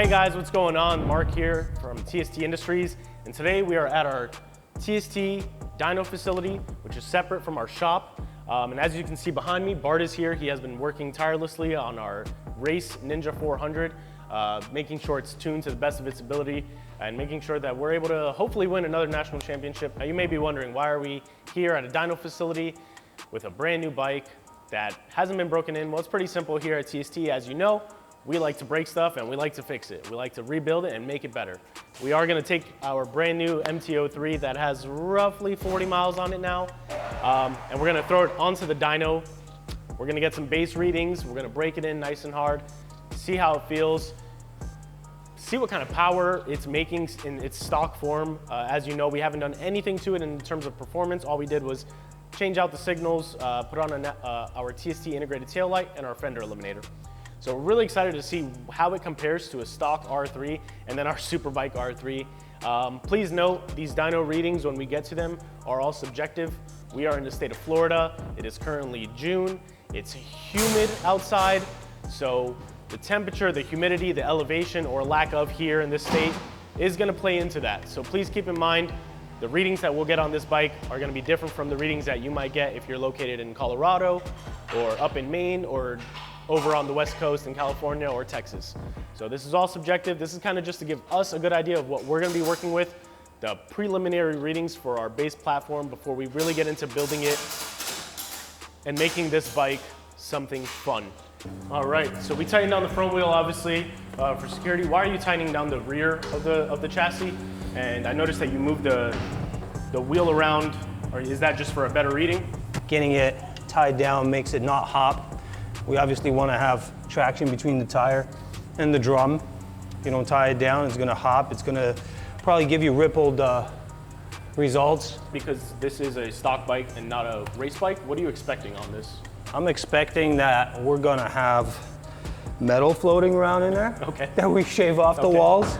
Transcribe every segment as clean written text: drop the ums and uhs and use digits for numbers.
Hey guys, what's going on? Mark here from TST Industries, and today we are at our TST dyno facility, which is separate from our shop. And as you can see behind me, Bart is here. He has been working tirelessly on our race Ninja 400, making sure it's tuned to the best of its ability and making sure that we're able to hopefully win another national championship. Now you may be wondering, why are we here at a dyno facility with a brand new bike that hasn't been broken in? Well, it's pretty simple here at TST. As you know, we like to break stuff and we like to fix it. We like to rebuild it and make it better. We are gonna take our brand new MT-03 that has roughly 40 miles on it now, and we're gonna throw it onto the dyno. We're gonna get some base readings. We're gonna break it in nice and hard, see how it feels, see what kind of power it's making in its stock form. As you know, we haven't done anything to it in terms of performance. All we did was change out the signals, put on our TST integrated taillight and our fender eliminator. So we're really excited to see how it compares to a stock R3 and then our Superbike R3. Please note, these dyno readings, when we get to them, are all subjective. We are in the state of Florida. It is currently June. It's humid outside. So the temperature, the humidity, the elevation or lack of here in this state is gonna play into that. So please keep in mind, the readings that we'll get on this bike are gonna be different from the readings that you might get if you're located in Colorado or up in Maine or over on the West Coast in California or Texas. So this is all subjective. This is kind of just to give us a good idea of what we're gonna be working with, the preliminary readings for our base platform before we really get into building it and making this bike something fun. All right, so we tightened down the front wheel, obviously, for security. Why are you tightening down the rear of the chassis? And I noticed that you moved the wheel around, or is that just for a better reading? Getting it tied down makes it not hop. We obviously want to have traction between the tire and the drum. If you don't tie it down, it's going to hop. It's going to probably give you rippled results. Because this is a stock bike and not a race bike, what are you expecting on this? I'm expecting that we're going to have metal floating around in there. Okay. That we shave off the walls.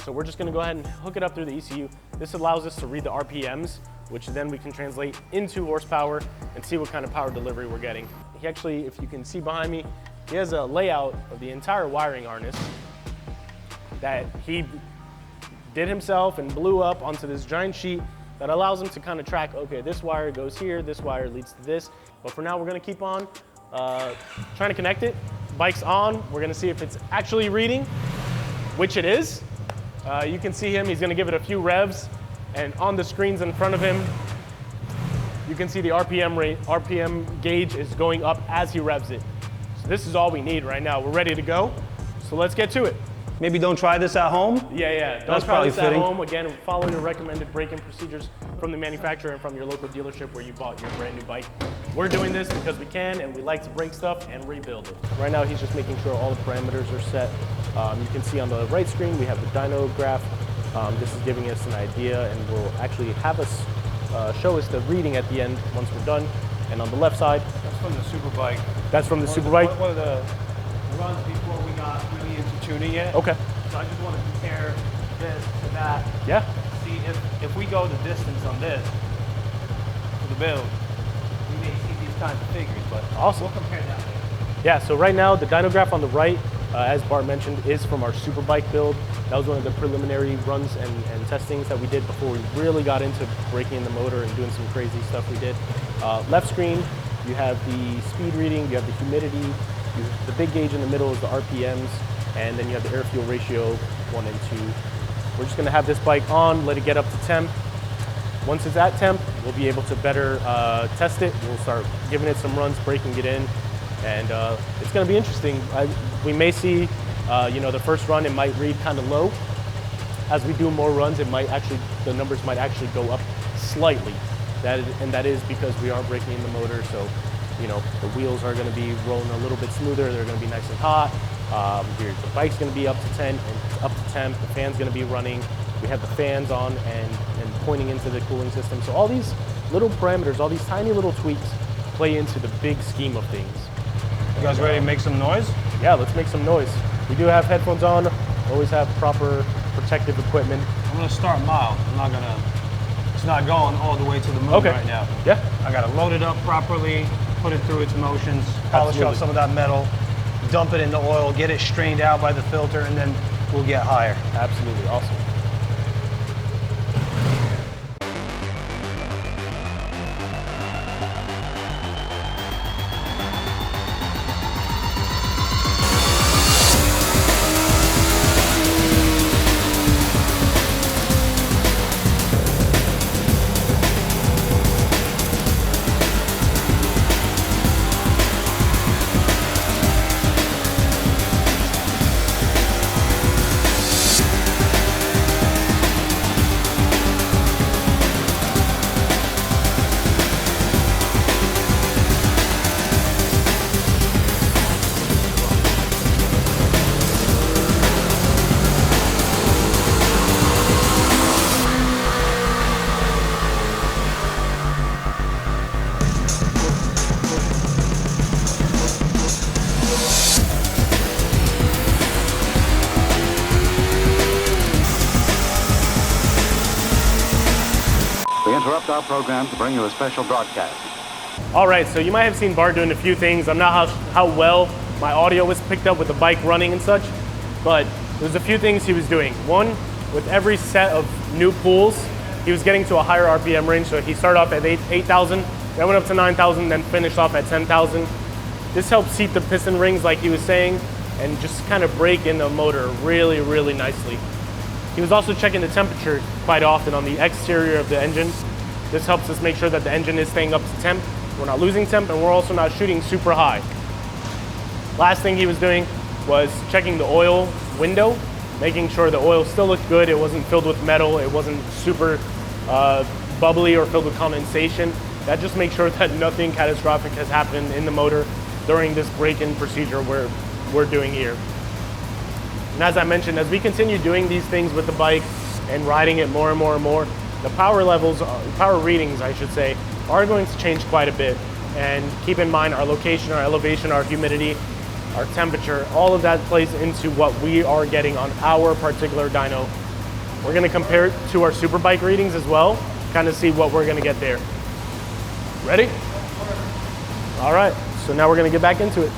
So we're just going to go ahead and hook it up through the ECU. This allows us to read the RPMs, which then we can translate into horsepower and see what kind of power delivery we're getting. He actually, if you can see behind me, he has a layout of the entire wiring harness that he did himself and blew up onto this giant sheet that allows him to kind of track, okay, this wire goes here, this wire leads to this. But for now, we're gonna keep on trying to connect it. Bike's on, we're gonna see if it's actually reading, which it is. You can see him, he's gonna give it a few revs, and on the screens in front of him, you can see the RPM gauge is going up as he revs it. So this is all we need right now. We're ready to go. So let's get to it. Maybe don't try this at home. Yeah. Don't try this at home. Again, follow your recommended braking procedures from the manufacturer and from your local dealership where you bought your brand new bike. We're doing this because we can and we like to break stuff and rebuild it. Right now, he's just making sure all the parameters are set. You can see on the right screen, we have the dyno graph. This is giving us an idea and will actually have us show us the reading at the end once we're done. And on the left side, that's from the Superbike. That's from the Superbike? One of the runs before we got really into tuning it. Okay. So I just want to compare this to that. Yeah. See if we go the distance on this for the build, we may see these kinds of figures, but awesome. We'll compare that later. Yeah, so right now the dyno graph on the right, as Bart mentioned, is from our Superbike build. That was one of the preliminary runs and testings that we did before we really got into breaking in the motor and doing some crazy stuff we did. Left screen, you have the speed reading, you have the humidity, the big gauge in the middle is the RPMs, and then you have the air-fuel ratio 1 and 2. We're just gonna have this bike on, let it get up to temp. Once it's at temp, we'll be able to better test it. We'll start giving it some runs, breaking it in, and it's gonna be interesting. We may see, the first run, it might read kind of low. As we do more runs, the numbers might actually go up slightly. That is because we are breaking in the motor, so the wheels are going to be rolling a little bit smoother. They're going to be nice and hot. The bike's going to be up to 10 and up to temp. The fan's going to be running. We have the fans on and pointing into the cooling system. So all these little parameters, all these tiny little tweaks play into the big scheme of things. You guys ready to make some noise? Yeah, let's make some noise. We do have headphones on. Always have proper protective equipment. I'm going to start mild. It's not going all the way to the moon right now. Yeah. I got to load it up properly, put it through its motions, polish off some of that metal, dump it in the oil, get it strained out by the filter, and then will get higher. Absolutely, awesome. We interrupt our program to bring you a special broadcast. All right, so you might have seen Bart doing a few things. I'm not how well my audio was picked up with the bike running and such, but there's a few things he was doing. One, with every set of new pulls, he was getting to a higher RPM range. So he started off at 8,000, then went up to 9,000, then finished off at 10,000. This helps seat the piston rings like he was saying, and just kind of break in the motor really, really nicely. He was also checking the temperature quite often on the exterior of the engine. This helps us make sure that the engine is staying up to temp. We're not losing temp, and we're also not shooting super high. Last thing he was doing was checking the oil window, making sure the oil still looked good. It wasn't filled with metal. It wasn't super bubbly or filled with condensation. That just makes sure that nothing catastrophic has happened in the motor during this break-in procedure we're doing here. And as I mentioned, as we continue doing these things with the bike and riding it more and more and more, the power levels, power readings, I should say, are going to change quite a bit. And keep in mind our location, our elevation, our humidity, our temperature, all of that plays into what we are getting on our particular dyno. We're gonna compare it to our Superbike readings as well, kind of see what we're gonna get there. Ready? All right, so now we're gonna get back into it.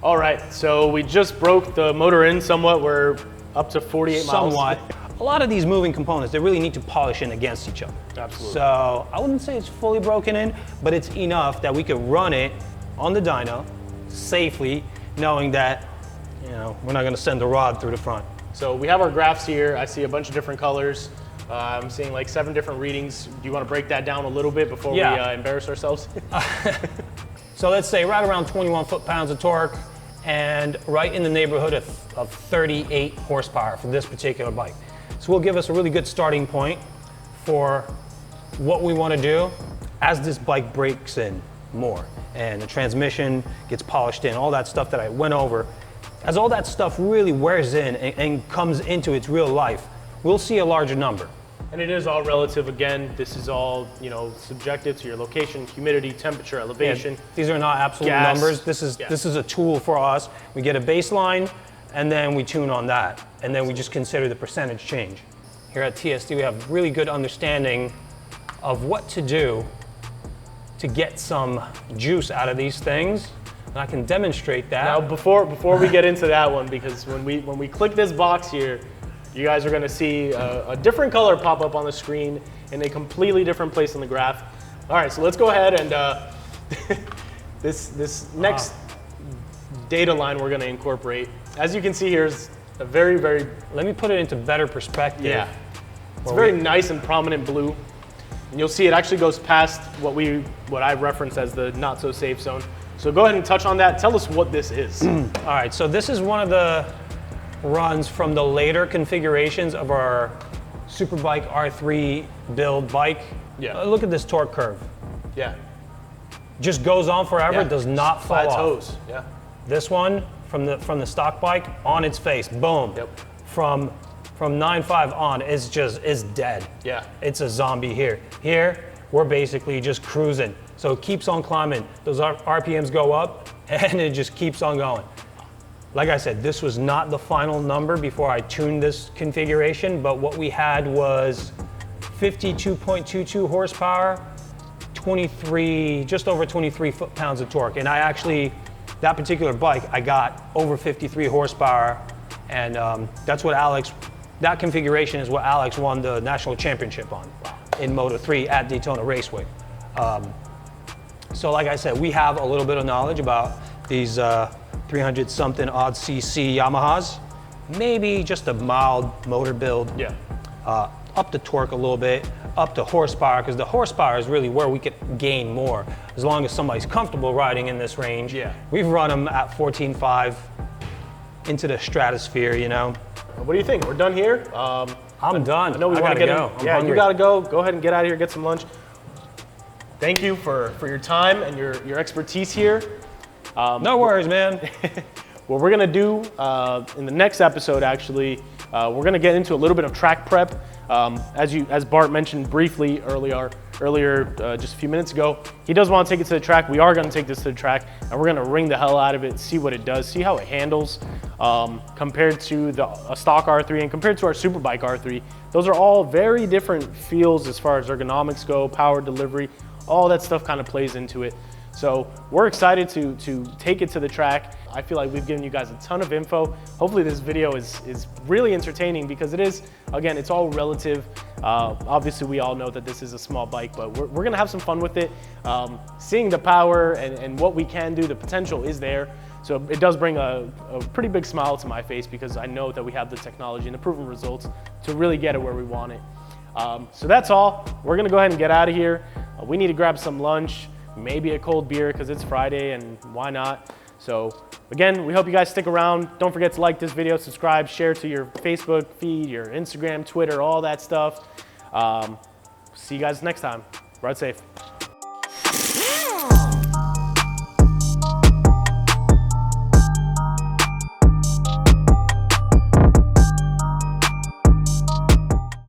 All right, so we just broke the motor in somewhat. We're up to 48 miles. Somewhat. A lot of these moving components, they really need to polish in against each other. Absolutely. So I wouldn't say it's fully broken in, but it's enough that we could run it on the dyno safely, knowing that, you know, we're not gonna send the rod through the front. So we have our graphs here. I see a bunch of different colors. I'm seeing like 7 different readings. Do you want to break that down a little bit before we embarrass ourselves? So let's say right around 21 foot-pounds of torque and right in the neighborhood of 38 horsepower for this particular bike. So will give us a really good starting point for what we want to do as this bike breaks in more and the transmission gets polished in, all that stuff that I went over. As all that stuff really wears in and comes into its real life, we'll see a larger number. And it is all relative. Again, this is all, you know, subjective to your location, humidity, temperature, elevation. Yeah, these are not absolute gas. numbers. This is a tool for us. We get a baseline and then we tune on that. And then we just consider the percentage change. Here at TSD, we have really good understanding of what to do to get some juice out of these things. And I can demonstrate that. Now, before we get into that one, because when we click this box here, you guys are going to see a different color pop up on the screen in a completely different place in the graph. All right, so let's go ahead and this next data line we're going to incorporate. As you can see here is a very, very... Let me put it into better perspective. Yeah. It's very nice and prominent blue. And you'll see it actually goes past what I reference as the not so safe zone. So go ahead and touch on that. Tell us what this is. All right, so this is one of the runs from the later configurations of our Superbike R3 build bike. Yeah. Look at this torque curve. Yeah. Just goes on forever, Yeah. does not fall off. Plateaus. Yeah. This one, from the stock bike, on its face, boom. Yep. From 9.5 on, is dead. Yeah. It's a zombie here. Here, we're basically just cruising. So it keeps on climbing. Those RPMs go up, and it just keeps on going. Like I said, this was not the final number before I tuned this configuration, but what we had was 52.22 horsepower, just over 23 foot-pounds of torque. And I actually, that particular bike, I got over 53 horsepower, and that's what that configuration is what Alex won the national championship on in Moto3 at Daytona Raceway. So like I said, we have a little bit of knowledge about these 300 something odd cc Yamahas. Maybe just a mild motor build. Yeah. Up the torque a little bit, up to horsepower, because the horsepower is really where we could gain more, as long as somebody's comfortable riding in this range. Yeah. We've run them at 14.5 into the stratosphere, you know. What do you think? We're done here. I'm done. I know we want gotta to get go. in. I'm Yeah, hungry. you gotta go. Go ahead and get out of here, get some lunch. Thank you for your time and your expertise here. No worries, man. What we're gonna do in the next episode, actually, we're gonna get into a little bit of track prep. As Bart mentioned briefly earlier, just a few minutes ago, he does want to take it to the track. We are gonna take this to the track, and we're gonna wring the hell out of it, see what it does, see how it handles compared to a stock R3 and compared to our Superbike R3. Those are all very different feels as far as ergonomics go, power delivery, all that stuff kind of plays into it. So we're excited to take it to the track. I feel like we've given you guys a ton of info. Hopefully this video is really entertaining, because it is, again, it's all relative. Obviously we all know that this is a small bike, but we're gonna have some fun with it. Seeing the power and what we can do, the potential is there. So it does bring a pretty big smile to my face, because I know that we have the technology and the proven results to really get it where we want it. So that's all. We're gonna go ahead and get out of here. We need to grab some lunch, maybe a cold beer, because it's Friday and why not? So again, we hope you guys stick around. Don't forget to like this video, subscribe, share to your Facebook feed, your Instagram, Twitter, all that stuff. See you guys next time. Ride safe.